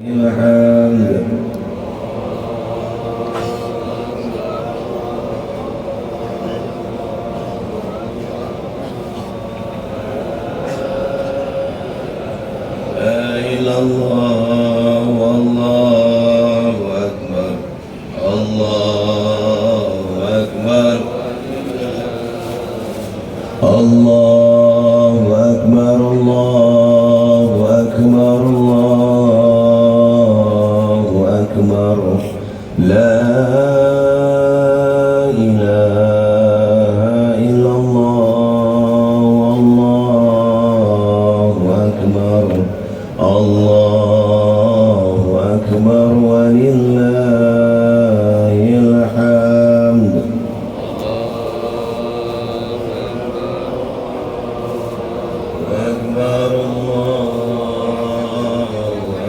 الحمد لا إله إلا الله والله أكبر الله أكبر الله أكبر الله أكبر الله أكبر لا إله إلا الله والله أكبر الله أكبر ولله الحمد أكبر الله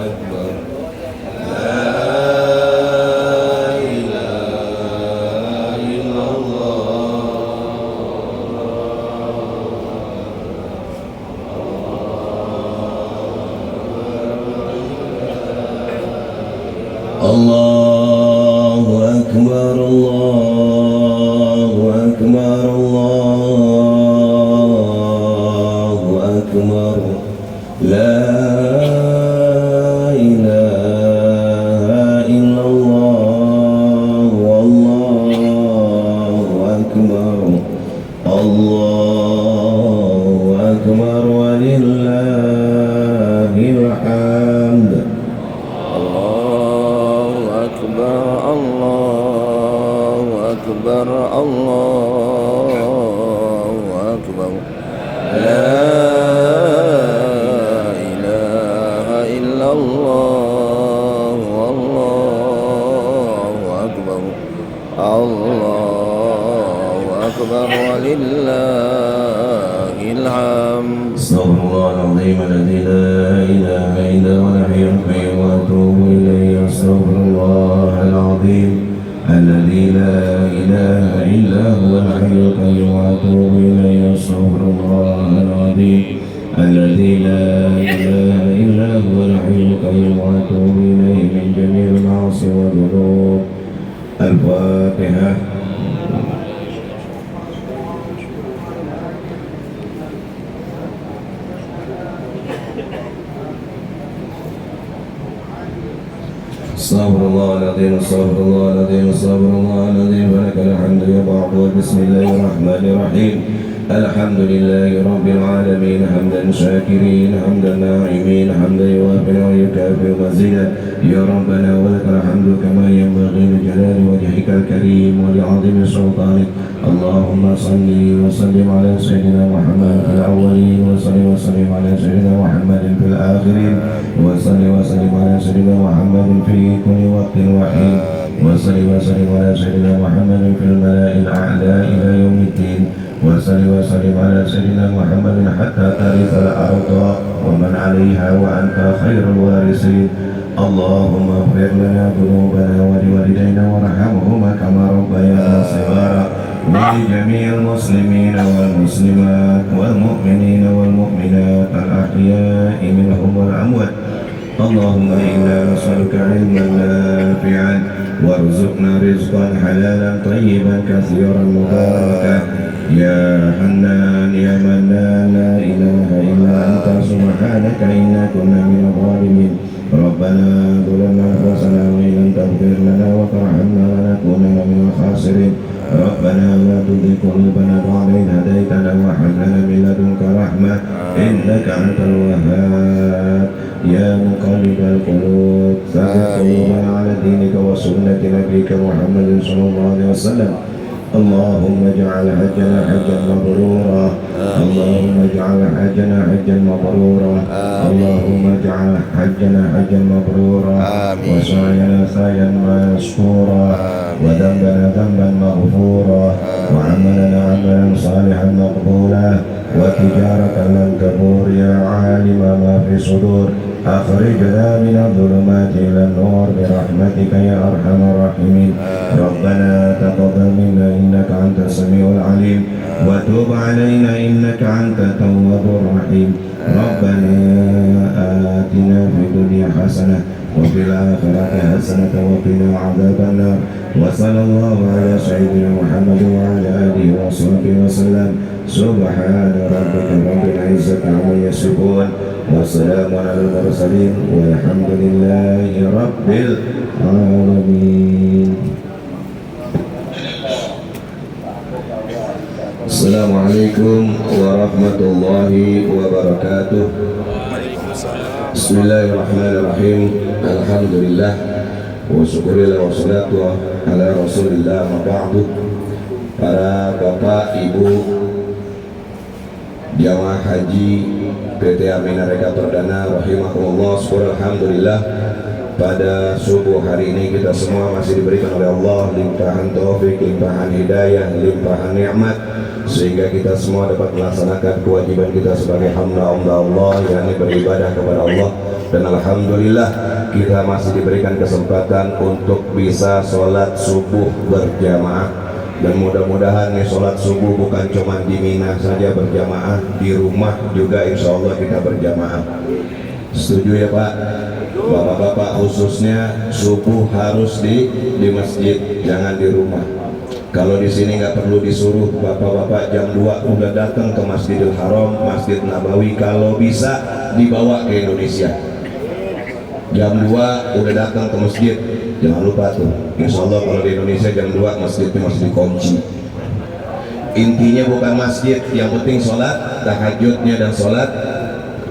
أكبر لا إله إلا الله أكبر الله أكبر الله أكبر لا إله إلا الله والله أكبر الله أكبر ولله الحمد الله أكبر الله أكبر الله أكبر لا إله إلا الله والله أكبر الله أكبر ولله الحمد استغفر الله العظيم الذي لا إله إلا هو الحي القيوم وأتوب إليه استغفر الله العظيم الذي لا إله إلا هو الحي القيوم وأتوب إليه استغفر الله العظيم الذي لا إله إلا هو الحي القيوم وأتوب إليه من جميع المعاصي والذنوب. الفاتحة. استغفر الله العظيم استغفر الله العظيم استغفر الله العظيم ولك الحمد يا معبود. بسم الله الرحمن الرحيم. الحمد لله رب العالمين حمدا شاكرين حمدا ناعمين حمدا يوافي ويكافئ مزيدا. يا ربنا ولك الحمد كما ينبغي لجلال وجهك الكريم ولعظيم سلطانك. اللهم صل وسلم على سيدنا محمد في الاولين وصل وسلم على سيدنا محمد في الاخرين وصل وسلم على سيدنا محمد في كل وقت وحين وصل وسلم على سيدنا محمد في الملائكة الأعلى إلى يوم الدين وصل وسلم على سيدنا محمد حتى ترث الأرض ومن عليها وأنت خير الوارثين. اللهم اغفر لنا ذنوبنا ولوالدينا وارحمهما كما ربيانا صغارا ولجميع المسلمين والمسلمات والمؤمنين والمؤمنات الأحياء منهم والأموات. اللهم إنا نسألك علما نافعا وارزقنا رزقا حلالا طيبا كثيرا مباركا يا حنان يا منان لا إله إلا أنت سبحانك إنا كنا من الظالمين. ربنا ظلمنا أنفسنا وإن لم تغفر لنا وترحمنا لنكونن من الخاسرين. ربنا لا تزغ قلوبنا بعد إذ هديتنا وهب لنا من لدنك رحمة إنك أنت الوهاب. يا مقلب القلوب ثبت قلوبنا على دينك وسنة نبيك محمد صلى الله عليه وسلم. اللهم اجعل حجنا حجا مبرورا. اللهم اجعل حجنا حجا مبرورا. اللهم اجعل حجنا حجا مبرورا وسعينا سعيا مشكورا وذنبنا ذنبا مغفورا وعملنا عملا صالحا مقبولا وتجارة لن تبور. يا عالم ما في صدور أخرجنا من الظلمات إلى النور برحمتك يا أرحم الراحمين. ربنا تقبل منا إنك أنت السميع العليم وتوب علينا إنك أنت التواب الرحيم. ربنا آتنا في الدنيا حسنة وفي الآخرة حسنة وقنا عذاب النار وصلى الله على سيدنا محمد وعلى آله وصحبه وسلم سبحان ربك رب العزة عما يصفون والسلام على المرسلين والحمد لله رب العالمين. Assalamualaikum warahmatullahi wabarakatuh. Bismillahirrahmanirrahim. Alhamdulillah wa syukurillah wa salatu ala rasulillah ma ba'du. Para bapak, ibu jamaah haji PT Aminah Reka Perdana rahimakumullah, alhamdulillah pada subuh hari ini kita semua masih diberikan oleh Allah limpahan taufik, limpahan hidayah, limpahan nikmat, sehingga kita semua dapat melaksanakan kewajiban kita sebagai hamba Allah, yakni beribadah kepada Allah. Dan alhamdulillah kita masih diberikan kesempatan untuk bisa sholat subuh berjamaah. Dan mudah-mudahan nih sholat subuh bukan cuma di Mina saja berjamaah, di rumah juga insya Allah kita berjamaah. Setuju ya Pak? Bapak-bapak khususnya subuh harus di masjid, jangan di rumah. Kalau di sini nggak perlu disuruh, bapak-bapak jam 2 udah datang ke Masjidil Haram, Masjid Nabawi, kalau bisa dibawa ke Indonesia. Jam 2 udah datang ke masjid, jangan lupa tuh. Insya Allah kalau di Indonesia jam 2 masjidnya masih dikunci. Intinya bukan masjid, yang penting sholat tahajudnya dan sholat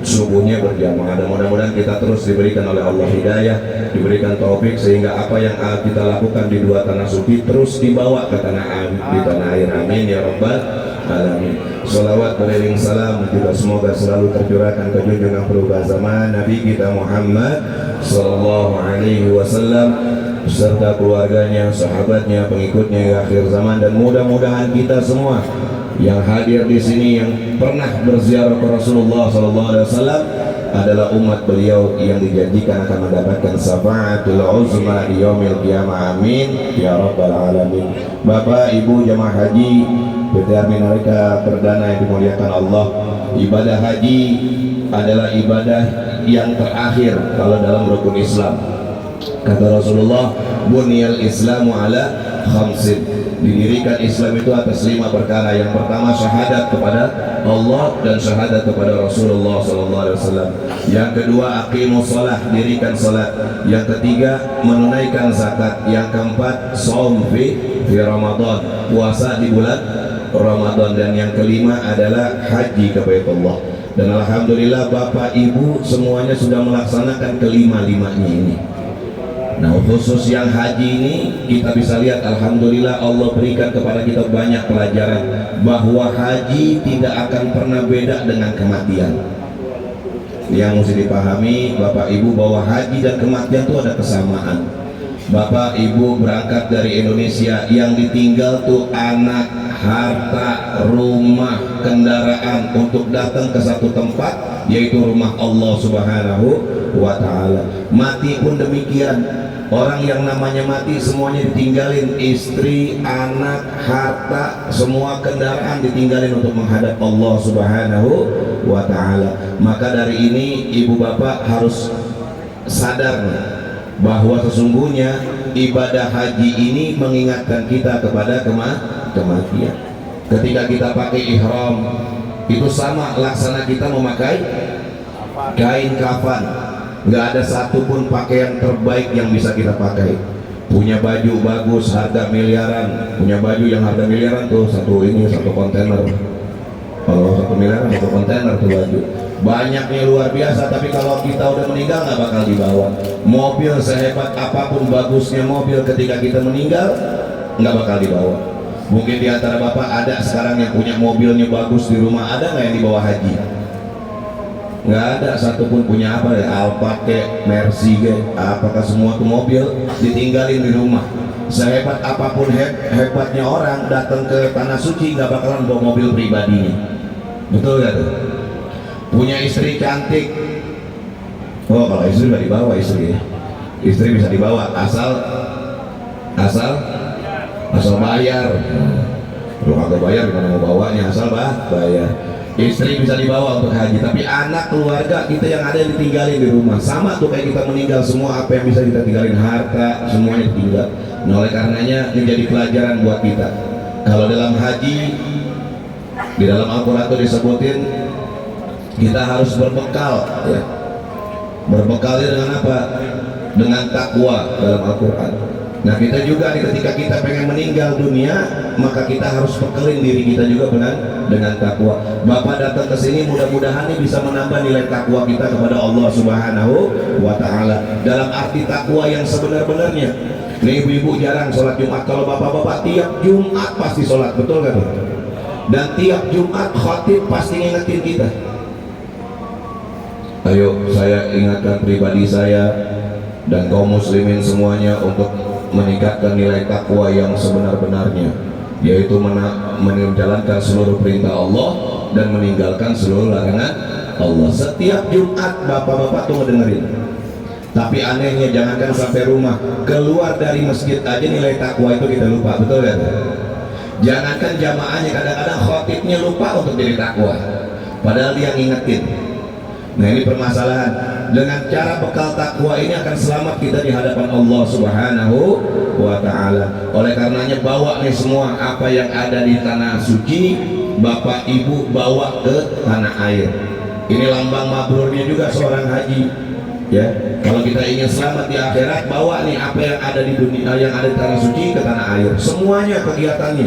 subuhnya berjamaah. Dan mudah-mudahan kita terus diberikan oleh Allah hidayah, diberikan taufik, sehingga apa yang kita lakukan di dua tanah suci terus dibawa ke di tanah air. Amin ya rabbal alamin. Salawat beriring salam juga semoga selalu tercurahkan ke junjungan perubahan zaman Nabi kita Muhammad sallallahu alaihi wasallam beserta keluarganya, sahabatnya, pengikutnya hingga akhir zaman. Dan mudah-mudahan kita semua yang hadir di sini yang pernah berziarah ke Rasulullah SAW adalah umat beliau yang dijanjikan akan mendapatkan syafaatul uzma di yaumil qiyamah. Amin ya rabbal alamin. Bapak, Ibu jamaah haji PT Aminah Reka Perdana yang dimuliakan Allah, ibadah haji adalah ibadah yang terakhir kalau dalam rukun Islam. Kata Rasulullah, bunyal Islamu ala khamsin, didirikan Islam itu atas 5 perkara. Yang pertama syahadat kepada Allah dan syahadat kepada Rasulullah SAW. Yang kedua aqimus shalah, dirikan salat. Yang ketiga menunaikan zakat. Yang keempat shaum fi Ramadan, puasa di bulan Ramadan. Dan yang kelima adalah haji ke Baitullah. Dan alhamdulillah Bapak Ibu semuanya sudah melaksanakan kelima-limanya ini. Nah, khusus yang haji ini kita bisa lihat alhamdulillah Allah berikan kepada kita banyak pelajaran bahwa haji tidak akan pernah beda dengan kematian. Yang mesti dipahami Bapak Ibu bahwa haji dan kematian itu ada kesamaan. Bapak Ibu berangkat dari Indonesia, yang ditinggal tuh anak, harta, rumah, kendaraan untuk datang ke satu tempat, yaitu rumah Allah Subhanahu wa ta'ala. Mati pun demikian. Orang yang namanya mati semuanya ditinggalin, istri, anak, harta, semua kendaraan ditinggalin untuk menghadap Allah Subhanahu wa ta'ala. Maka dari ini ibu bapak harus sadar bahwa sesungguhnya ibadah haji ini mengingatkan kita kepada kematian. Ketika kita pakai ihram itu sama laksana kita memakai kain kafan. Nggak ada satupun pakaian terbaik yang bisa kita pakai. Punya baju bagus harga miliaran, punya baju yang harga miliaran tuh satu kontainer. Kalau 1 miliaran 1 kontainer tuh baju. Banyaknya luar biasa, tapi kalau kita udah meninggal nggak bakal dibawa. Mobil sehebat apapun bagusnya mobil, ketika kita meninggal nggak bakal dibawa. Mungkin di antara bapak ada sekarang yang punya mobilnya bagus di rumah, ada nggak yang dibawa haji? Nggak ada satupun. Punya apa ya, Alphard ke Mercy ke, apakah semua tuh mobil ditinggalin di rumah. Sehebat apapun hebatnya orang datang ke tanah suci nggak bakalan bawa mobil pribadinya. Betul gak tuh? Punya istri cantik, oh kalau istri nggak dibawa, istri bisa dibawa asal bayar. Kalau nggak bayar gimana mau bawanya, asal bayar. Istri bisa dibawa untuk haji, tapi anak keluarga kita yang ada yang ditinggalin di rumah. Sama tuh kayak kita meninggal, semua apa yang bisa kita tinggalin, harta semuanya ditinggal. Nah, oleh karenanya menjadi pelajaran buat kita. Kalau dalam haji, di dalam Al-Quran itu disebutin kita harus berbekal, ya. Berbekalnya dengan apa? Dengan takwa dalam Al-Quran. Nah, kita juga nih, ketika kita pengen meninggal dunia, maka kita harus bekelin diri kita juga dengan takwa. Bapak datang ke sini, mudah-mudahan ini bisa menambah nilai takwa kita kepada Allah Subhanahu wa Ta'ala. Dalam arti takwa yang sebenar-benarnya. Nih, ibu-ibu jarang sholat Jumat. Kalau bapak-bapak tiap Jumat pasti sholat, betul kan? Dan tiap Jumat khatib pasti ngingetin kita. Ayo, saya ingatkan pribadi saya dan kaum muslimin semuanya untuk meningkatkan nilai takwa yang sebenar-benarnya, yaitu menjalankan seluruh perintah Allah dan meninggalkan seluruh larangan Allah. Setiap Jumat bapak-bapak tuh ngedengerin. Tapi anehnya, jangankan sampai rumah, keluar dari masjid aja nilai takwa itu kita lupa, betul kan? Jangankan jamaahnya, kadang-kadang khotibnya lupa untuk jadi takwa, padahal dia ngingetin. Nah, ini permasalahan. Dengan cara bekal takwa ini akan selamat kita di hadapan Allah Subhanahu wa Ta'ala. Oleh karenanya, bawa nih semua apa yang ada di tanah suci, bapak ibu bawa ke tanah air. Ini lambang mabrurnya juga seorang haji, ya. Kalau kita ingin selamat di akhirat, bawa nih apa yang ada di dunia, yang ada di tanah suci ke tanah air. Semuanya kegiatannya,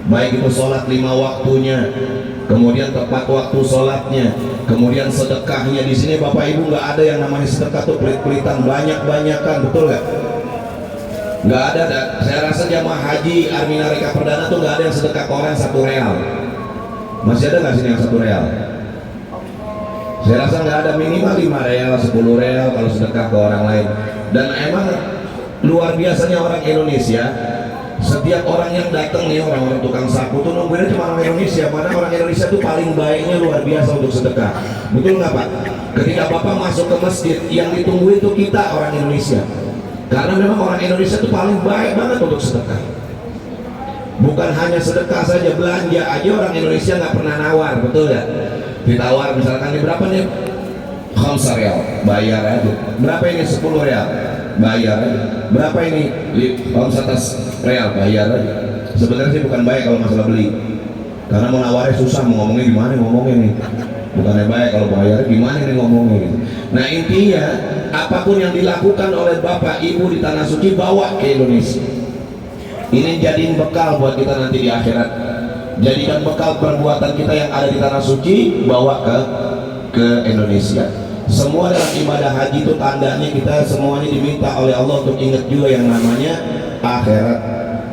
baik itu sholat 5 waktunya, kemudian tepat waktu sholatnya, kemudian sedekahnya. Di sini bapak ibu nggak ada yang namanya sedekah tuh pelit-pelitan, banyak-banyakan, betul nggak? Nggak ada. Saya rasa jamaah haji Armina Reka Perdana tuh nggak ada yang sedekah ke orang 1 real. Masih ada nggak sini yang 1 real? Saya rasa nggak ada. Minimal 5 real, 10 real kalau sedekah ke orang lain. Dan emang luar biasanya orang Indonesia. Setiap orang yang datang nih, orang-orang tukang sapu tuh nungguinnya cuma orang Indonesia. Mana orang Indonesia tuh paling baiknya luar biasa untuk sedekah. Betul nggak Pak? Ketika Bapak masuk ke masjid, yang ditunggu itu kita orang Indonesia. Karena memang orang Indonesia tuh paling baik banget untuk sedekah. Bukan hanya sedekah saja, belanja aja orang Indonesia nggak pernah nawar, betul ya? Ditawar misalkan ini berapa nih? 5 real, bayar aja. Berapa ini? 10 real, bayar aja. Berapa ini? 500 real, bayar aja. Sebenarnya sih bukan baik kalau masalah beli, karena mau nawarnya susah, mau ngomongnya gimana ngomongnya nih. Bukannya baik kalau bayar gimana nih ngomongnya gitu. Nah, intinya apapun yang dilakukan oleh bapak ibu di tanah suci, bawa ke Indonesia. Ini jadiin bekal buat kita nanti di akhirat. Jadikan bekal perbuatan kita yang ada di tanah suci, bawa ke Indonesia. Semua dalam ibadah haji itu tandanya kita semuanya diminta oleh Allah untuk ingat juga yang namanya akhirat.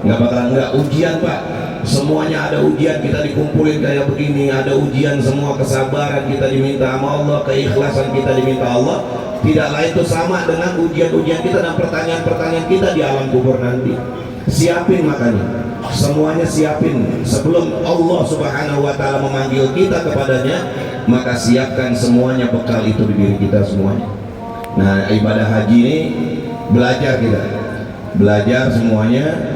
Nggak bakalan nggak ujian Pak. Semuanya ada ujian, kita dikumpulin kayak begini, ada ujian semua, kesabaran kita diminta sama Allah, keikhlasan kita diminta Allah. Tidak lain itu sama dengan ujian-ujian kita dan pertanyaan-pertanyaan kita di alam kubur nanti. Siapin makanya, semuanya siapin sebelum Allah Subhanahu wa Ta'ala memanggil kita kepadanya, maka siapkan semuanya bekal itu di diri kita semuanya. Nah, ibadah haji ini belajar semuanya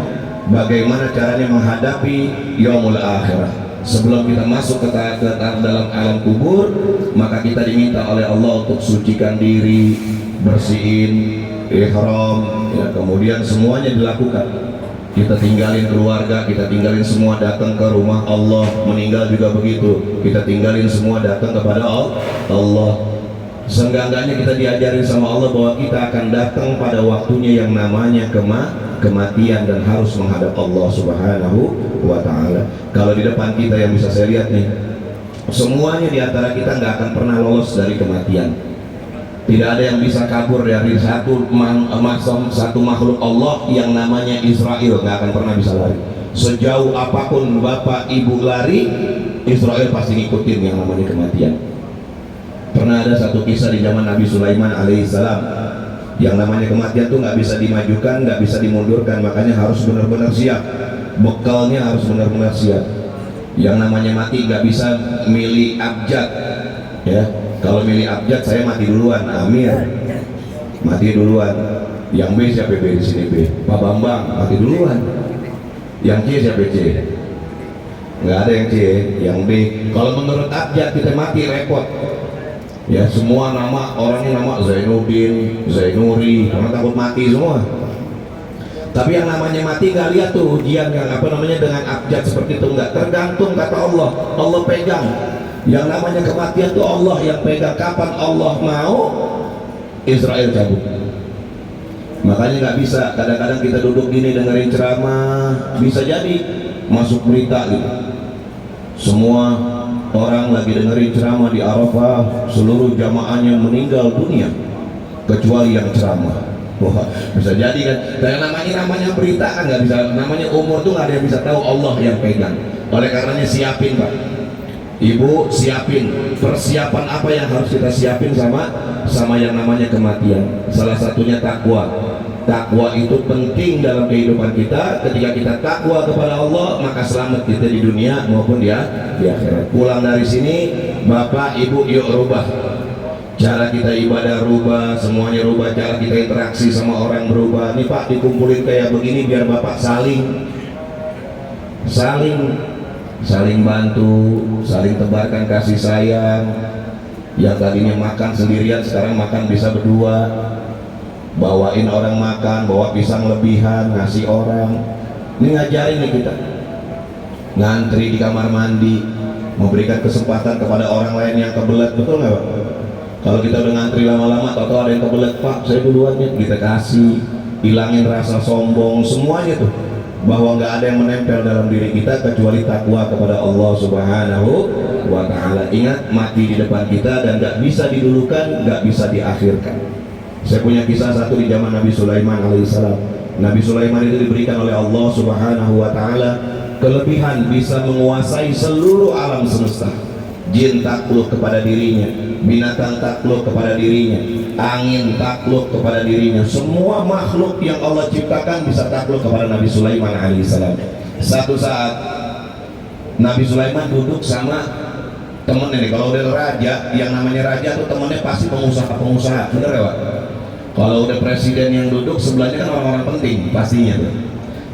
bagaimana caranya menghadapi yaumul akhirah. Sebelum kita masuk ke dalam alam kubur, maka kita diminta oleh Allah untuk sucikan diri, bersihin ihram, ya, kemudian semuanya dilakukan. Kita tinggalin keluarga, kita tinggalin semua, datang ke rumah Allah. Meninggal juga begitu, kita tinggalin semua, datang kepada Allah. Seenggak-enggaknya kita diajarin sama Allah bahwa kita akan datang pada waktunya yang namanya kematian dan harus menghadap Allah Subhanahu wa Ta'ala. Kalau di depan kita yang bisa saya lihat nih, semuanya di antara kita nggak akan pernah lolos dari kematian. Tidak ada yang bisa kabur dari satu makhluk Allah yang namanya Israel, nggak akan pernah bisa lari. Sejauh apapun bapak ibu lari, Israel pasti ngikutin yang namanya kematian. Pernah ada satu kisah di zaman Nabi Sulaiman alaihissalam, yang namanya kematian tuh nggak bisa dimajukan, nggak bisa dimundurkan, makanya harus benar-benar siap. Bekalnya harus benar-benar siap. Yang namanya mati nggak bisa milih abjad, ya. Kalau milih abjad, saya mati duluan, Amir mati duluan. Yang B siapa? B di sini B. Pak Bambang mati duluan. Yang C siapa? C. nggak ada yang C, yang B. Kalau menurut abjad kita mati repot. Ya semua nama orangnya nama Zainuddin, Zainuri, karena takut mati semua. Tapi yang namanya mati nggak lihat tuh ujian yang apa namanya dengan abjad seperti itu, nggak tergantung kata Allah. Allah pegang. Yang namanya kematian tuh Allah yang pegang. Kapan Allah mau, Israel cabut. Makanya nggak bisa. Kadang-kadang kita duduk gini dengerin ceramah, bisa jadi masuk berita gitu. Semua orang lagi dengerin ceramah di Arafah, seluruh jamaahnya meninggal dunia kecuali yang ceramah. Wah, bisa jadi kan. Dan namanya berita kan nggak bisa, namanya umur tuh nggak ada yang bisa tahu, Allah yang pegang. Oleh karenanya siapin Pak, Ibu siapin persiapan apa yang harus kita siapin sama yang namanya kematian. Salah satunya takwa. Takwa itu penting dalam kehidupan kita. Ketika kita takwa kepada Allah, maka selamat kita di dunia maupun di akhirat. Pulang dari sini, Bapak Ibu yuk rubah cara kita ibadah, rubah semuanya, rubah cara kita interaksi sama orang, berubah. Nih Pak, dikumpulin kayak begini biar Bapak saling bantu, saling tebarkan kasih sayang. Yang tadinya makan sendirian sekarang makan bisa berdua, bawain orang makan, bawa pisang lebihan ngasih orang. Ini ngajarin nih kita ngantri di kamar mandi, memberikan kesempatan kepada orang lain yang kebelet. Betul nggak Pak? Kalau kita udah ngantri lama-lama, atau ada yang kebelet, Pak saya duluan ya, kita kasih, hilangin rasa sombong semuanya tuh, bahwa nggak ada yang menempel dalam diri kita kecuali takwa kepada Allah Subhanahu wa Ta'ala. Ingat, mati di depan kita dan nggak bisa didulukan, nggak bisa diakhirkan. Saya punya kisah satu di zaman Nabi Sulaiman alaihissalam. Nabi Sulaiman itu diberikan oleh Allah Subhanahu wa Ta'ala kelebihan bisa menguasai seluruh alam semesta. Jin takluk kepada dirinya, binatang takluk kepada dirinya, angin takluk kepada dirinya. Semua makhluk yang Allah ciptakan bisa takluk kepada Nabi Sulaiman alaihissalam. Satu saat Nabi Sulaiman duduk sama temennya nih. Kalau udah raja, yang namanya raja tuh temennya pasti pengusaha-pengusaha, bener ya Pak? Kalau udah presiden yang duduk sebelahnya kan orang-orang penting pastinya tuh.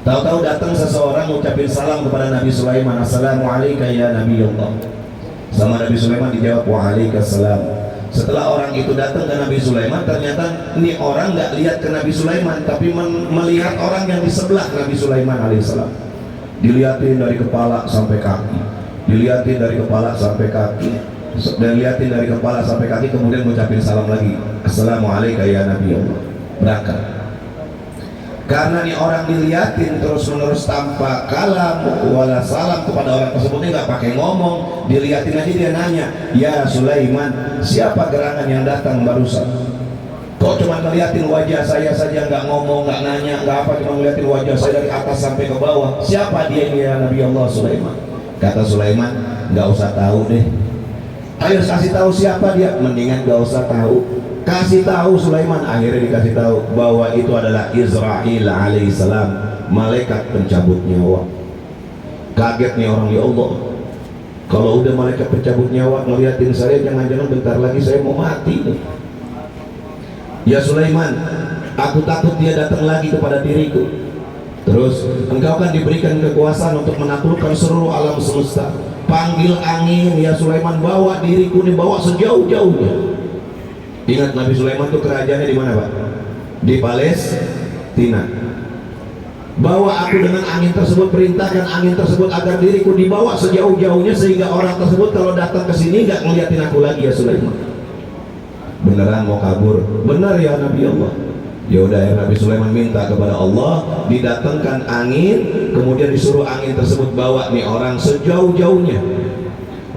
Tahu-tahu datang seseorang ngucapin salam kepada Nabi Sulaiman, Assalamualaikum ya Nabi Allah. Sama Nabi Sulaiman dijawab waalaikumsalam. Setelah orang itu datang ke Nabi Sulaiman, ternyata ini orang nggak lihat ke Nabi Sulaiman, tapi melihat orang yang di sebelah Nabi Sulaiman alaihissalam. Dilihatin dari kepala sampai kaki, dilihatin dari kepala sampai kaki, dan lihatin dari kepala sampai kaki, kemudian mengucapin salam lagi, Assalamualaikum ya Nabi Allah. Berangkat. Karena nih orang dilihatin terus menerus tanpa kalam wala salam kepada orang tersebut, nggak pakai ngomong, dilihatin aja dia nanya, ya Sulaiman, siapa gerangan yang datang barusan? Kok cuma ngeliatin wajah saya saja, nggak ngomong, nggak nanya, nggak apa, cuma ngeliatin wajah saya dari atas sampai ke bawah. Siapa dia ini ya Nabi Allah Sulaiman? Kata Sulaiman, nggak usah tahu deh. Ayo kasih tahu siapa dia. Mendingan nggak usah tahu. Kasih tahu Sulaiman. Akhirnya dikasih tahu bahwa itu adalah Israil alaihissalam, malaikat pencabut nyawa. Kaget nih orang, ya Allah, kalau udah malaikat pencabut nyawa ngeliatin saya, jangan-jangan bentar lagi saya mau mati nih. Ya Sulaiman, aku takut dia datang lagi kepada diriku. Terus engkau kan diberikan kekuasaan untuk menaklukkan seluruh alam semesta. Panggil angin ya Sulaiman, bawa diriku nih, bawa sejauh-jauhnya. Ingat Nabi Sulaiman itu kerajaannya di mana Pak? Di Palestina. Bawa aku dengan angin tersebut, perintahkan angin tersebut agar diriku dibawa sejauh-jauhnya, sehingga orang tersebut kalau datang ke sini nggak ngeliatin aku lagi ya Sulaiman. Beneran mau kabur? Benar ya Nabi Allah. Ya udah ya, Nabi Sulaiman minta kepada Allah, didatangkan angin, kemudian disuruh angin tersebut bawa nih orang sejauh-jauhnya.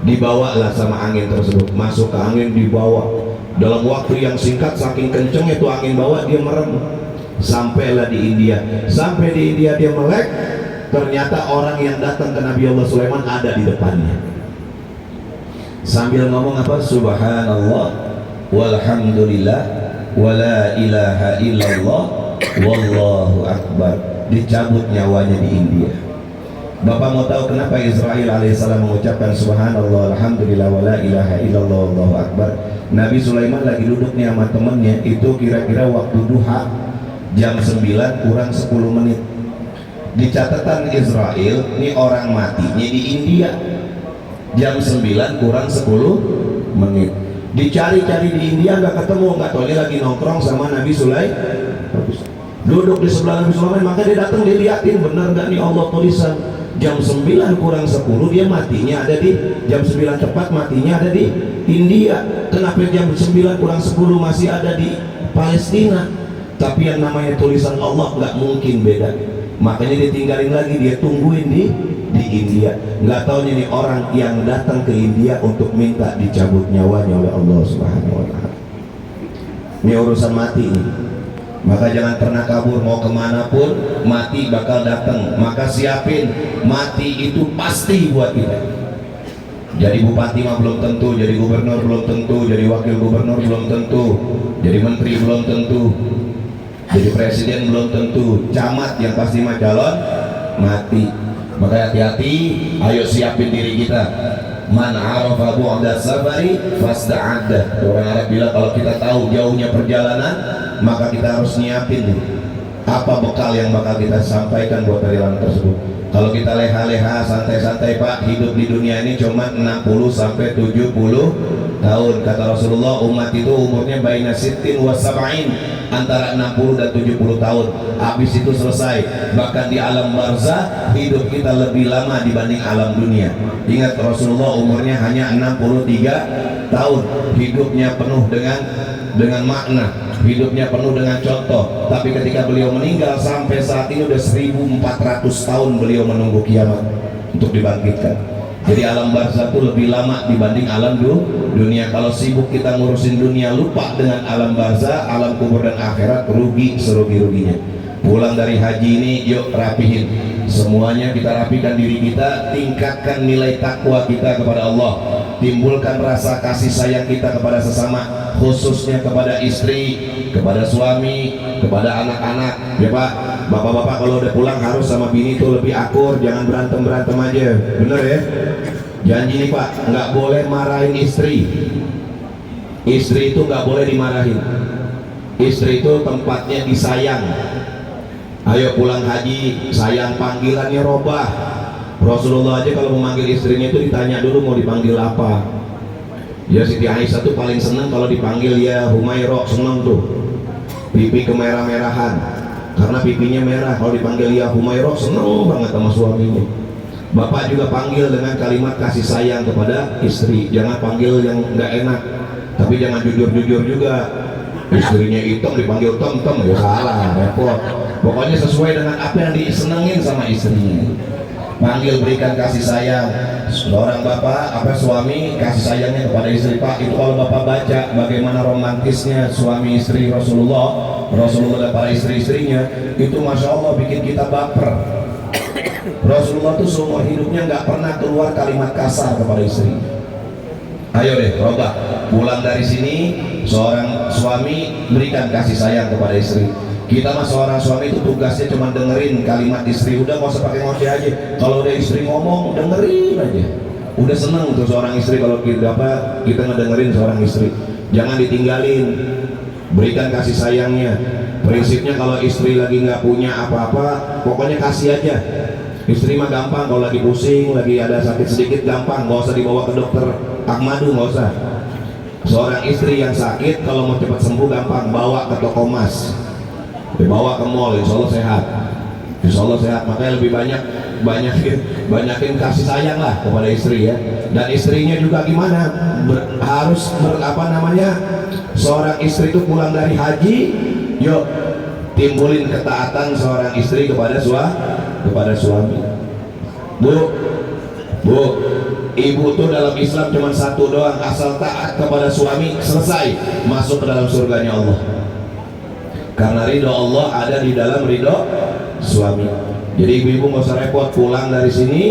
Dibawalah sama angin tersebut, masuk ke angin, dibawa. Dalam waktu yang singkat, saking kencengnya itu angin bawa, dia merem. Sampailah di India. Sampai di India dia melek, ternyata orang yang datang ke Nabi Allah Sulaiman ada di depannya. Sambil ngomong apa? Subhanallah walhamdulillah wala ilaha illallah wallahu akbar. Dicabut nyawanya di India. Bapak mau tahu kenapa Israil alaihissalam mengucapkan subhanallah alhamdulillah wala ilaha illallah wallahu akbar? Nabi Sulaiman lagi duduk nih sama temennya, itu kira-kira waktu duha jam 9 kurang 10 menit. di catatan Israel ini orang matinya di India jam 9 kurang 10 menit. Dicari-cari di India nggak ketemu, nggak tahu dia lagi nongkrong sama Nabi Sulaiman, duduk di sebelah Nabi Sulaiman. Maka dia datang, dia liatin benar nggak nih Allah tulisan jam 9 kurang 10 dia matinya ada di jam 9 tepat matinya ada di India. Kenapa jam 9 kurang 10 masih ada di Palestina? Tapi yang namanya tulisan Allah nggak mungkin beda. Makanya dia tinggalin lagi, dia tungguin di India. Nggak taunya nih orang yang datang ke India untuk minta dicabut nyawanya oleh Allah Subhanahu wa Ta'ala. Ini urusan mati nih. Maka jangan pernah kabur, mau kemanapun mati bakal datang. Maka siapin, mati itu pasti buat kita. Jadi bupati mah belum tentu, jadi gubernur belum tentu, jadi wakil gubernur belum tentu, jadi menteri belum tentu, jadi presiden belum tentu, camat yang pasti mah calon mati. Maka hati-hati, ayo siapin diri kita. Man arafa bu'da safari fasta'adda. Orang Arab bilang kalau kita tahu jauhnya perjalanan, maka kita harus nyiapin nih, apa bekal yang bakal kita sampaikan buat perjalanan tersebut. Kalau kita leha-leha, santai-santai Pak, hidup di dunia ini cuma 60 sampai 70 tahun. Kata Rasulullah, umat itu umurnya baina sittin wa sab'in, antara 60 dan 70 tahun. Habis itu selesai. Bahkan di alam barzah hidup kita lebih lama dibanding alam dunia. Ingat Rasulullah umurnya hanya 63 tahun. Hidupnya penuh dengan makna, hidupnya penuh dengan contoh. Tapi ketika beliau meninggal sampai saat ini udah 1400 tahun beliau menunggu kiamat untuk dibangkitkan. Jadi alam barzah itu lebih lama dibanding alam dunia. Kalau sibuk kita ngurusin dunia, lupa dengan alam barzah, alam kubur dan akhirat, rugi serugi-ruginya. Pulang dari haji ini, yuk rapihin semuanya, kita rapikan diri kita, tingkatkan nilai takwa kita kepada Allah, timbulkan rasa kasih sayang kita kepada sesama, khususnya kepada istri, kepada suami, kepada anak-anak. Ya Pak, bapak-bapak kalau udah pulang harus sama bini itu lebih akur, jangan berantem-berantem aja, bener ya? Janji nih Pak, nggak boleh marahin istri. Istri itu nggak boleh dimarahin. Istri itu tempatnya disayang. Ayo pulang haji, sayang panggilannya robah. Rasulullah aja kalau memanggil istrinya itu ditanya dulu mau dipanggil apa. Ya Siti Aisyah tuh paling seneng kalau dipanggil ya Humairah, seneng tuh. Pipi kemerah-merahan karena pipinya merah. Kalau dipanggil ya Humairah seneng banget sama suaminya. Bapak juga panggil dengan kalimat kasih sayang kepada istri. Jangan panggil yang nggak enak, tapi jangan jujur-jujur juga. Istrinya hitam dipanggil tem-tem, ya salah, repot. Pokoknya sesuai dengan apa yang disenengin sama istrinya. Panggil, berikan kasih sayang. Seorang bapak, suami kasih sayangnya kepada istri. Pak, itu kalau bapak baca bagaimana romantisnya suami istri Rasulullah dan para istri-istrinya, itu masya Allah bikin kita baper. Rasulullah tuh seumur hidupnya nggak pernah keluar kalimat kasar kepada istri. Ayo deh, coba pulang dari sini, seorang suami berikan kasih sayang kepada istri. Kita mah seorang suami itu tugasnya cuma dengerin kalimat istri, udah nggak usah pakai ngoceh aja. Kalau udah istri ngomong, dengerin aja. Udah seneng tuh seorang istri kalau kita ngedengerin seorang istri. Jangan ditinggalin, berikan kasih sayangnya. Prinsipnya kalau istri lagi nggak punya apa-apa, pokoknya kasih aja. Istri mah gampang, kalau lagi pusing, lagi ada sakit sedikit gampang, nggak usah dibawa ke dokter Ahmadu, nggak usah. Seorang istri yang sakit kalau mau cepat sembuh gampang, bawa ke toko emas, dibawa ke mall, insya Allah sehat. Insya Allah sehat. Makanya lebih banyakin kasih sayang lah kepada istri ya. Dan istrinya juga gimana? Seorang istri itu pulang dari haji, yuk timbulin ketaatan seorang istri kepada suami. Bu, ibu tuh dalam Islam cuma satu doang, asal taat kepada suami selesai, masuk ke dalam surganya Allah. Karena ridho Allah ada di dalam ridho suami. Jadi ibu-ibu nggak usah repot, pulang dari sini,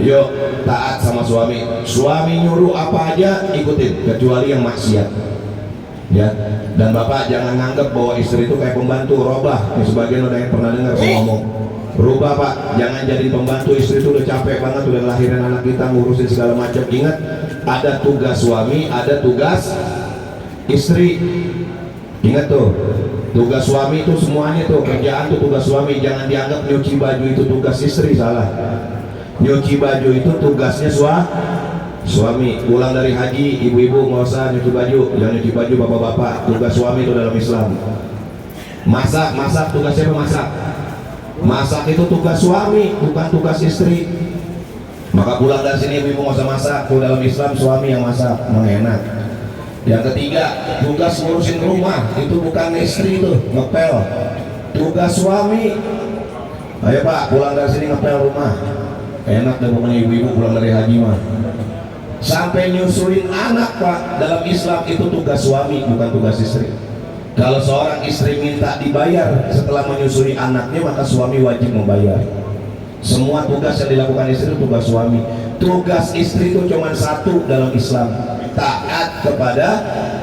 yuk taat sama suami. Suami nyuruh apa aja ikutin, kecuali yang maksiat. Ya. Dan bapak jangan nganggap bahwa istri itu kayak pembantu, robah. Sebagian udah yang pernah dengar saya ngomong. Rubah Pak, jangan jadi pembantu. Istri itu udah capek banget, udah ngelahirin anak kita, ngurusin segala macam. Ingat, ada tugas suami, ada tugas istri. Ingat tuh, Tugas suami itu semuanya tuh, kerjaan tuh tugas suami. Jangan dianggap nyuci baju itu tugas istri, salah. Nyuci baju itu tugasnya suami. Pulang dari haji, ibu-ibu nggak usah nyuci baju, jangan nyuci baju bapak-bapak. Tugas suami itu dalam Islam. Masak tugas siapa? Masak itu tugas suami, bukan tugas istri. Maka pulang dari sini ibu nggak usah masak. Tuh dalam Islam suami yang masak, enak. Yang ketiga, tugas ngurusin rumah itu bukan istri, itu ngepel, tugas suami. Ayo Pak, pulang dari sini ngepel rumah. Enak deh pokoknya ibu-ibu pulang dari haji mah. Sampai nyusuin anak Pak, dalam Islam itu tugas suami, bukan tugas istri. Kalau seorang istri minta dibayar setelah menyusui anaknya, maka suami wajib membayar. Semua tugas yang dilakukan istri itu tugas suami. Tugas istri itu cuma satu dalam Islam, taat kepada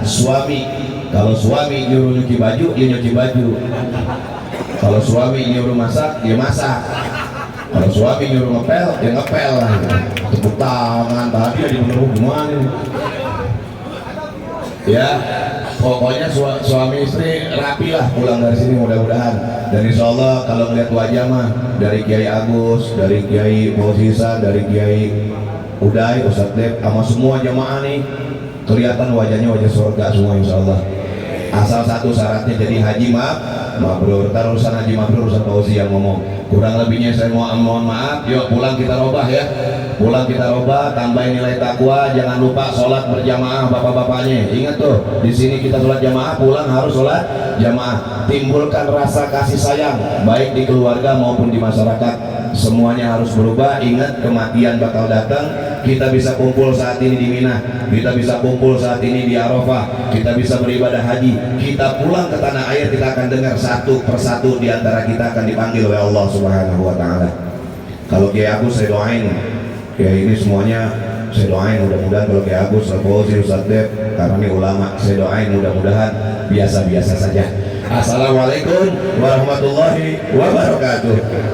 suami. Kalau suami nyuruh nyuci baju, dia nyuci baju. Kalau suami nyuruh masak, dia masak. Kalau suami nyuruh ngepel, dia ngepel lah. Tepuk tangan tadi di menurut gimana ini? Ya, pokoknya suami istri rapi lah pulang dari sini mudah-mudahan. Dan insya Allah kalau melihat wajah mah dari Kiai Agus, dari Kiai Bosisan, dari Kiai Uday, Ustadz Dep, sama semua jamaah nih kelihatan wajahnya wajah surga semua insya Allah. Asal satu syaratnya jadi haji mabrur. Ntar urusan haji mabrur Ustadz Fauzi yang ngomong. Kurang lebihnya saya mohon maaf. Yuk pulang kita robah ya. Pulang kita robah, tambahin nilai takwa. Jangan lupa sholat berjamaah bapak-bapaknya. Ingat tuh, di sini kita sholat jamaah, pulang harus sholat jamaah. Timbulkan rasa kasih sayang baik di keluarga maupun di masyarakat. Semuanya harus berubah. Ingat kematian bakal datang. Kita bisa kumpul saat ini di Mina, kita bisa kumpul saat ini di Arafah, kita bisa beribadah haji. Kita pulang ke tanah air, kita akan dengar satu persatu di antara kita akan dipanggil oleh Allah Subhanahu wa Ta'ala. Kalau Kiai Agus saya doain, Kiai ini semuanya saya doain mudah-mudahan. Kalau Kiai Agus, Ustadz Dep, karena ini ulama, saya doain mudah-mudahan biasa-biasa saja. Assalamualaikum warahmatullahi wabarakatuh.